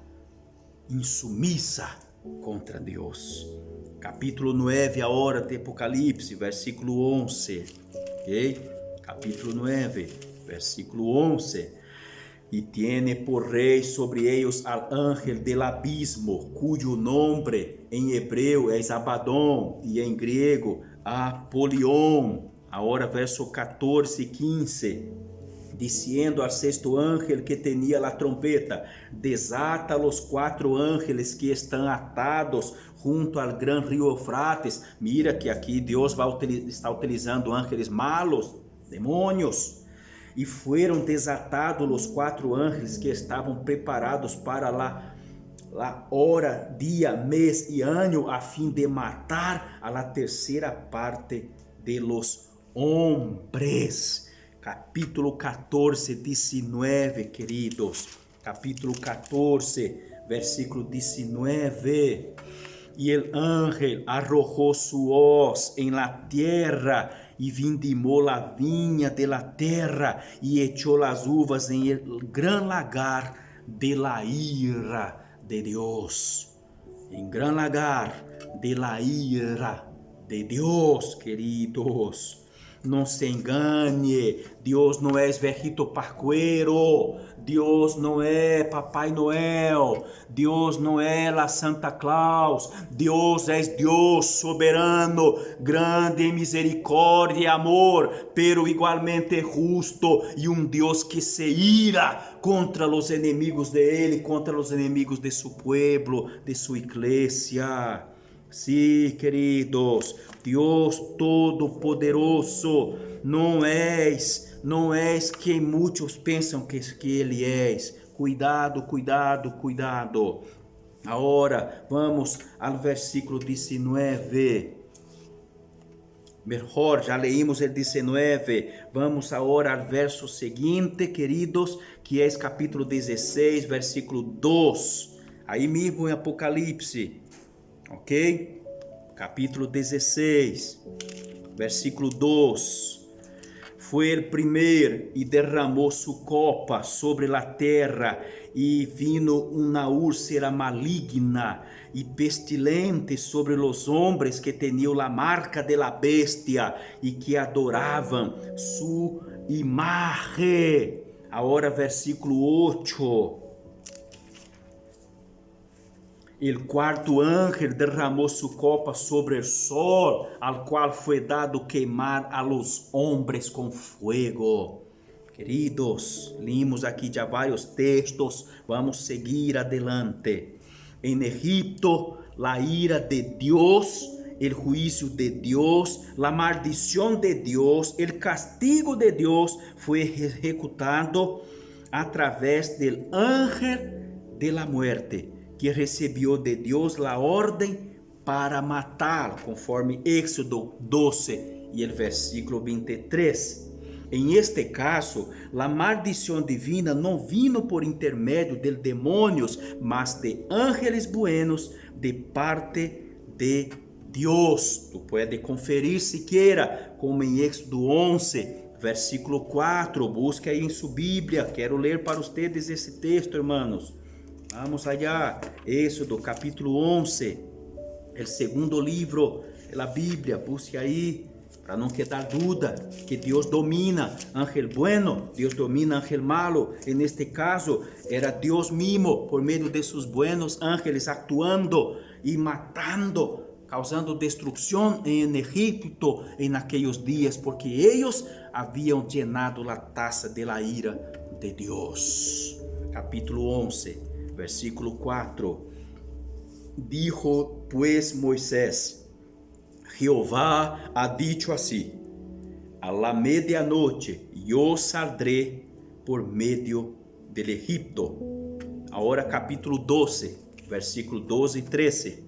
insumisa contra Deus. Capítulo 9 agora de Apocalipse, versículo 11. Ok? Capítulo 9, versículo 11. E tiene por rei sobre ellos al ángel del abismo, cuyo nombre em hebreu é Abaddon e em grego Apolion. Agora verso 14 e 15. Diciendo al sexto ángel que tenía la trompeta, desata los 4 ángeles que están atados junto al gran río Eufrates. Mira que aqui Deus está utilizando ángeles malos, demônios. E foram desatados os 4 ángeles que estavam preparados para la hora, dia, mês e ano, a fim de matar a la terceira parte de los hombres. Capítulo 14, 19, queridos. Capítulo 14, versículo 19. E el ángel arrojó su hoz en la tierra, e vindimou la vinha de la terra, e echou las uvas em el gran lagar de la ira de Deus. Em gran lagar de la ira de Deus, queridos. Não se engane, Deus não é velhito parqueiro, Deus não é Papai Noel, Deus não é la Santa Claus, Deus é Deus soberano, grande em misericórdia e amor, pero igualmente justo, e Deus que se ira contra os inimigos de Ele, contra os inimigos de su pueblo, de su iglesia. Sim, queridos, Deus Todo-Poderoso, não és quem muitos pensam que Ele és. Cuidado, cuidado, cuidado. Agora vamos ao versículo 19. Mejor, já leímos o 19. Vamos agora ao verso seguinte, queridos, que é capítulo 16, versículo 2. Aí mesmo em Apocalipse, ok? Capítulo 16, versículo 2. Foi o primeiro e derramou sua copa sobre a terra, e vino uma úlcera maligna e pestilente sobre os homens que tinham a marca de la bestia e que adoravam sua imagem. Agora versículo 8. El quarto ángel derramou sua copa sobre o sol, al qual foi dado queimar a los hombres com fuego. Queridos, limos aqui já vários textos, vamos seguir adelante. Em Egipto, a ira de Deus, o juízo de Deus, a maldição de Deus, o castigo de Deus foi executado através do ángel de la muerte, que recebeu de Deus a ordem para matar, conforme Éxodo 12 e o versículo 23. Em este caso, a maldição divina não vino por intermédio de demônios, mas de ángeles buenos de parte de Deus. Tu puedes conferir se queira, como em Éxodo 11, versículo 4. Busque aí em sua Bíblia. Quero ler para vocês esse texto, irmãos. Vamos allá, Éxodo capítulo 11, o segundo livro da Bíblia. Busque aí, para não quedar dúvida, que Deus domina ángel bueno, Deus domina ángel malo. Neste caso, era Deus mesmo, por meio de seus buenos ángeles, actuando e matando, causando destruição em Egipto em aqueles dias, porque eles haviam llenado a taça de la ira de Deus. Capítulo 11. Versículo 4. Dijo pues Moisés: Jehová ha dicho así: a la medianoche yo saldré por medio del Egipto. Ahora capítulo 12, versículo 12 y 13.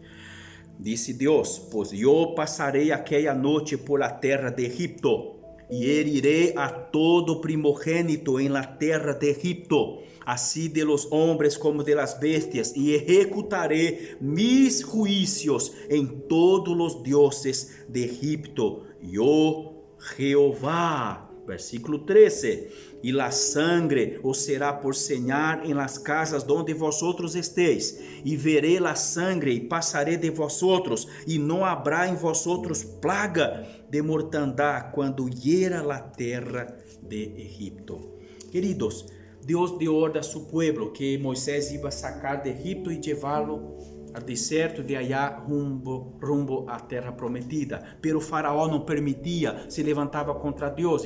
Dice Dios: pues yo pasaré aquella noche por la tierra de Egipto, y heriré a todo primogénito en la tierra de Egipto, así de los hombres como de las bestias, y ejecutaré mis juicios en todos los dioses de Egipto. Yo, Jehová. Versículo 13. Y la sangre os será por señal en las casas donde vosotros estéis, y veré la sangre y pasaré de vosotros, y no habrá en vosotros plaga de mortandad cuando hiera la tierra de Egipto. Queridos, Deus deu ordem a seu povo que Moisés iba a sacar de Egipto e levá-lo ao deserto, de allá rumbo à terra prometida. Pero Faraó não permitia, se levantava contra Deus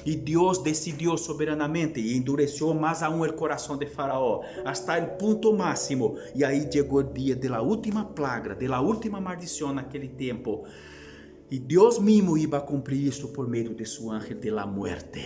e Deus decidiu soberanamente e endureceu mais aún o coração de Faraó hasta o ponto máximo. E aí chegou o dia da última plaga, da última maldição naquele tempo. E Deus mesmo iba a cumprir isso por meio de seu ángel de la muerte.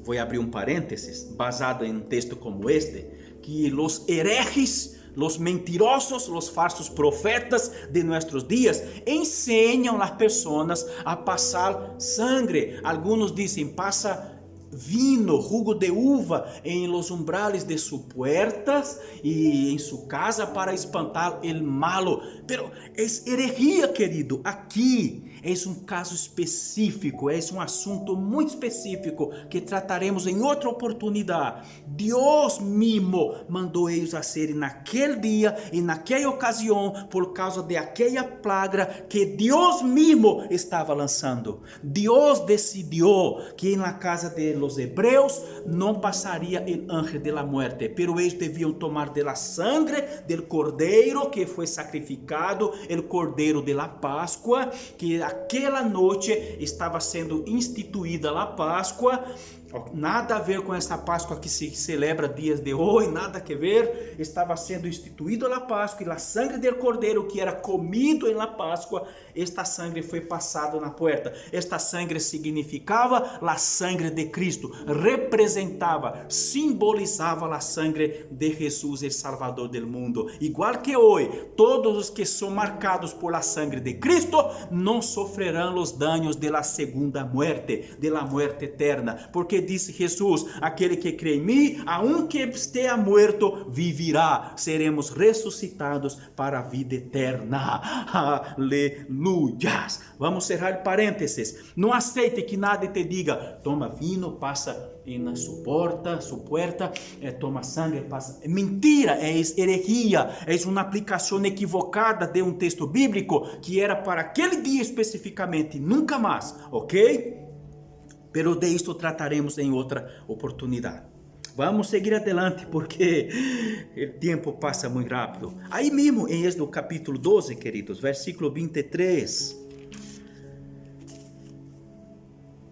Vou abrir um parênteses, basado em um texto como este, que os hereges, os mentirosos, os falsos profetas de nossos dias ensinam as pessoas a passar sangre. Alguns dizem, passa vino, jugo de uva em los umbrales de sus puertas e em sua casa para espantar el malo. Pero es herejía, querido. Aqui é um caso específico, é um assunto muito específico que trataremos em outra oportunidade. Deus mesmo mandou eles a serem naquele dia e naquela ocasião por causa de aquela plaga que Deus mesmo estava lançando. Deus decidiu que na casa de los hebreus não passaria o ángel de la muerte, pero eles deviam tomar de la sangre del cordeiro que foi sacrificado, el cordeiro de la Páscoa, que aquela noite estava sendo instituída a Páscoa, Nada a ver com essa Páscoa que se celebra dias de hoje, nada a ver. Estava sendo instituído a Páscoa e a sangre do cordeiro que era comido na Páscoa, esta sangre foi passada na porta. Esta sangre significava a sangre de Cristo, representava, simbolizava a sangre de Jesus, o Salvador do mundo. Igual que hoje, todos os que são marcados por la sangre de Cristo não sofrerão os danos de la segunda muerte, de la muerte eterna, porque disse Jesus: aquele que crê em mim, aunque esteja morto, vivirá. Seremos ressuscitados para a vida eterna. Aleluia. Vamos cerrar parênteses. Não aceite que nada te diga: toma vinho, passa na sua porta, toma sangue, passa. Mentira, é herejia, é uma aplicação equivocada de um texto bíblico que era para aquele dia especificamente, nunca mais, ok? Pero de isto trataremos em outra oportunidade. Vamos seguir adelante porque o tempo passa muito rápido. Aí mesmo em Êxodo capítulo 12, queridos, versículo 23.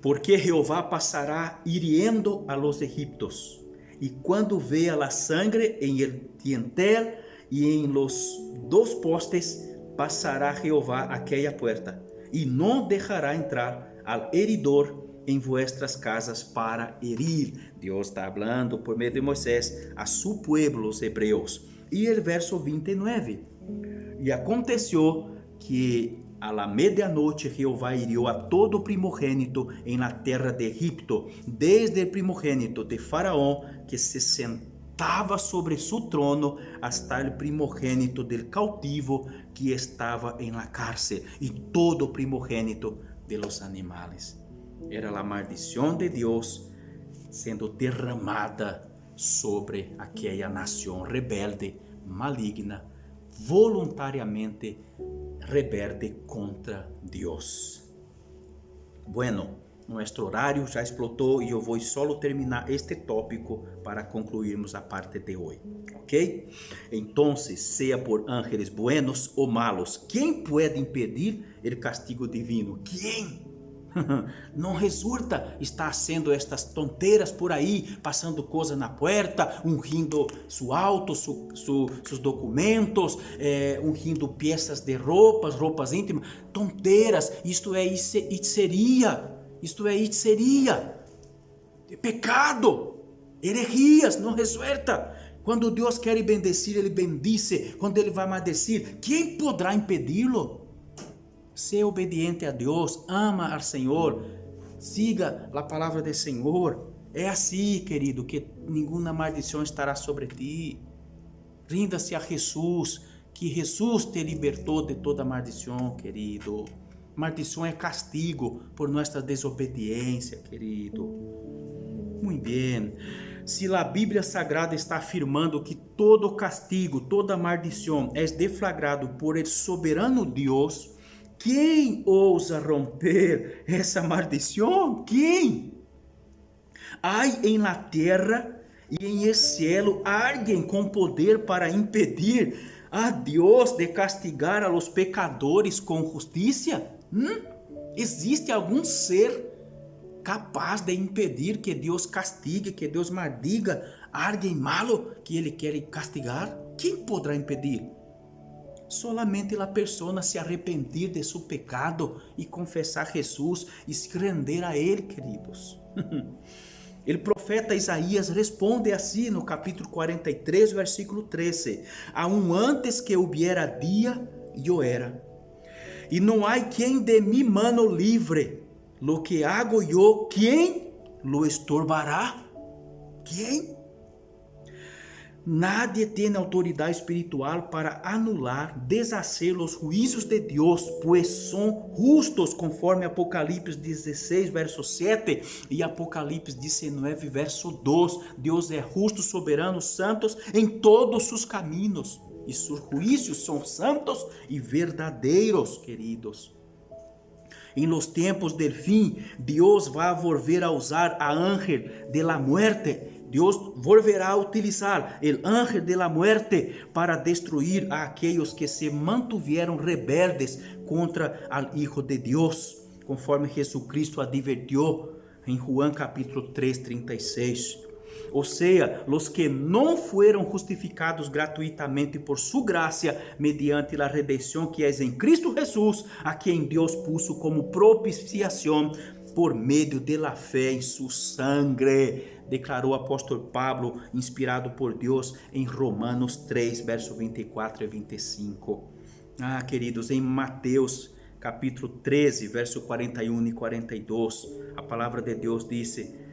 Porque Jeová passará hiriendo a los egiptos, e quando vea la sangre en el dintel y en los dos postes, passará Jeová aquella puerta, e não deixará entrar al heridor em vuestras casas para herir. Deus está hablando por meio de Moisés a su pueblo, os hebreus. E o verso 29. E aconteceu que a la medianoche Jeová hirió a todo primogênito em la terra de Egipto, desde o primogênito de Faraó, que se sentava sobre su trono, hasta el primogênito del cautivo que estava em la cárcel, e todo primogênito de los animales. Era a maldição de Deus sendo derramada sobre aquela nação rebelde, maligna, voluntariamente rebelde contra Deus. Bueno, nosso horário já explotou e eu vou só terminar este tópico para concluirmos a parte de hoje, ok? Então, seja por ángeles buenos ou malos, quem pode impedir o castigo divino? Quem? Não resulta estar fazendo estas tonteiras por aí, passando coisas na porta, ungindo seu auto, seus documentos, ungindo peças de roupas íntimas, tonteiras. Isto é hechiceria, pecado, herejias, não resulta. Quando Deus quer bendecir, Ele bendice. Quando Ele vai maldecir, quem poderá impedi-lo? Ser obediente a Deus, ama ao Senhor, siga a palavra do Senhor. É assim, querido, que nenhuma maldição estará sobre ti. Rinda-se a Jesus, que Jesus te libertou de toda maldição, querido. Maldição é castigo por nossa desobediência, querido. Muito bem. Se a Bíblia Sagrada está afirmando que todo castigo, toda maldição é deflagrado por el soberano Deus, quem ousa romper essa maldição? Quem? Há em la terra e em el cielo alguém com poder para impedir a Deus de castigar a los pecadores com justiça? Existe algum ser capaz de impedir que Deus castigue, que Deus maldiga a alguém malo que Ele quer castigar? Quem poderá impedir? Solamente a pessoa se arrepender de seu pecado e confessar Jesus e se render a Ele, queridos. O profeta Isaías responde assim no capítulo 43, versículo 13: aún antes que hubiera dia, eu era, e não há quem de mi mano livre. Lo que hago eu, quem lo estorbará? Quem? Nadie tem autoridade espiritual para anular, deshacer os juízos de Deus, pois são justos, conforme Apocalipse 16, verso 7 e Apocalipse 19, verso 2. Deus é justo, soberano, santos em todos os caminhos, e seus juízos são santos e verdadeiros, queridos. Em los tempos del fim, Deus vai volver a usar a ángel de la muerte. Deus volverá a utilizar o ángel de la muerte para destruir a aqueles que se mantuvieron rebeldes contra o Hijo de Deus, conforme Jesucristo advertiu em Juan capítulo 3, 36. Ou seja, los que não foram justificados gratuitamente por su gracia, mediante a redenção que é em Cristo Jesus, a quem Deus puso como propiciação por meio de la fé em su sangre, declarou o apóstolo Pablo, inspirado por Deus, em Romanos 3, verso 24 e 25. Queridos, em Mateus capítulo 13, verso 41 e 42, a palavra de Deus disse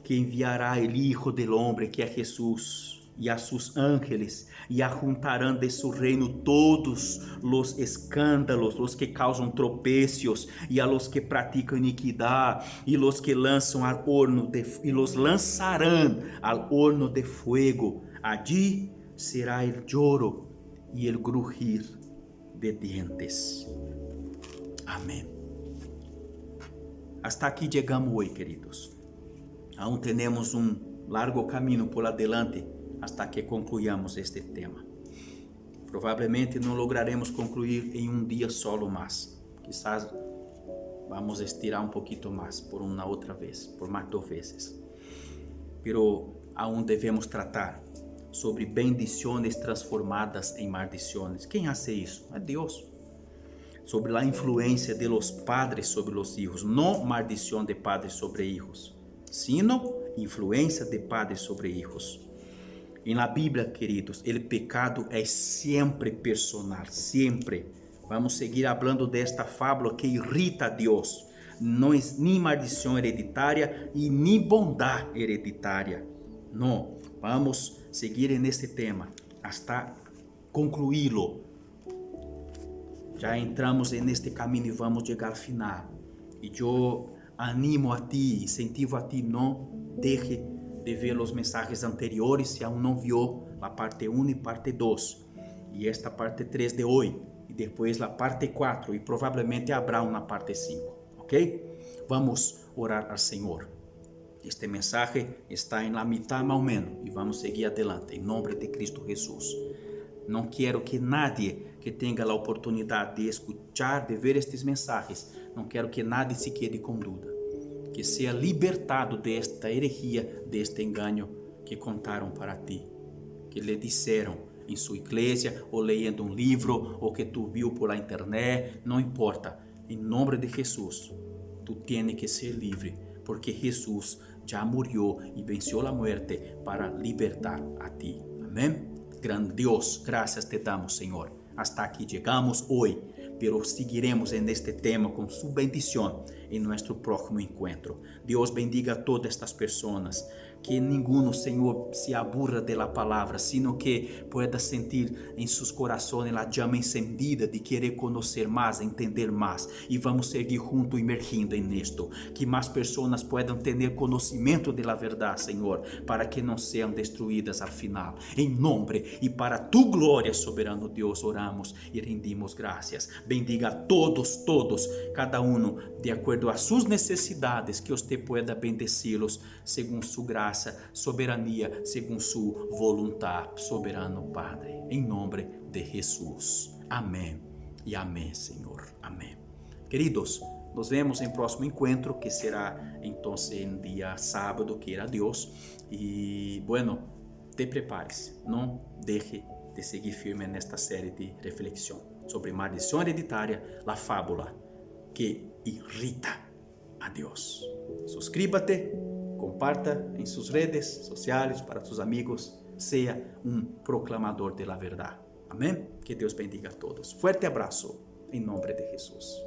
que enviará el Hijo del Hombre, que é Jesus, e a sus ángeles, e ajuntarán de su reino todos los escândalos, los que causam tropecios, e a los que praticam iniquidade, e los que lançam al horno e los lançarán al horno de fuego. Allí será el lloro e el crujir de dientes. Amém. Hasta aqui chegamos hoje, queridos. Aún temos largo caminho por adelante hasta que concluamos este tema. Provavelmente não lograremos concluir em dia solo mais. Quizás vamos estirar pouquinho mais por uma outra vez, por mais 2 vezes. Pero aún devemos tratar sobre bendições transformadas em maldições. Quem hace isso? É Deus. Sobre a influência de los padres sobre los hijos, não maldição de padres sobre hijos, sino influência de padres sobre hijos. Em la Bíblia, queridos, o pecado é sempre personal, sempre. Vamos seguir falando desta fábula que irrita a Deus. Não é nem maldição hereditária e nem bondade hereditária. Não, vamos seguir neste tema hasta concluí-lo. Já entramos neste caminho e vamos chegar ao final. E eu animo a ti, incentivo a ti, não deje de ver os mensagens anteriores se aún não viu a parte 1 e parte 2. E esta parte 3 de hoje. E depois a parte 4. E provavelmente haverá uma parte 5. Ok? Vamos orar ao Senhor. Este mensaje está em la mitad mais ou menos. E vamos seguir adelante. Em nome de Cristo Jesus. Não quero que nadie que tenha a oportunidade de escuchar, de ver estes mensagens, não quero que nadie se quede com dúvida. Que seja libertado desta herejia, deste engano que contaram para ti. Que lhe disseram em sua igreja, ou lendo um livro, ou que tu viu por la internet, não importa. Em nome de Jesus, tu tienes que ser livre, porque Jesus já morreu e venceu a morte para libertar a ti. Amém? Gran Dios, gracias te damos, Señor. Hasta aquí llegamos hoy, pero seguiremos en este tema con su bendición en nuestro próximo encuentro. Dios bendiga a todas estas personas. Que ninguno, Senhor, se aburra de la palabra, sino que pueda sentir en sus corazones la llama encendida de querer conocer más, entender más. Y vamos seguir juntos emergindo en esto. Que más personas puedan tener conocimiento de la verdad, Senhor, para que no sean destruidas al final. En nombre y para tu gloria, soberano Dios, oramos y rendimos gracias. Bendiga a todos, cada uno de acuerdo a sus necesidades, que usted pueda bendecirlos según su gracia, soberania, segundo sua vontade, soberano Padre, em nome de Jesus. Amém e amém, Senhor. Amém. Queridos, nos vemos em próximo encontro, que será então em dia sábado, que era Deus. E, bueno, te prepares, não deixe de seguir firme nesta série de reflexão sobre maldição hereditária, a fábula que irrita a Deus. Suscríbete, comparta em suas redes sociais para seus amigos, seja proclamador de la verdade. Amém? Que Deus bendiga a todos. Fuerte abraço em nome de Jesus.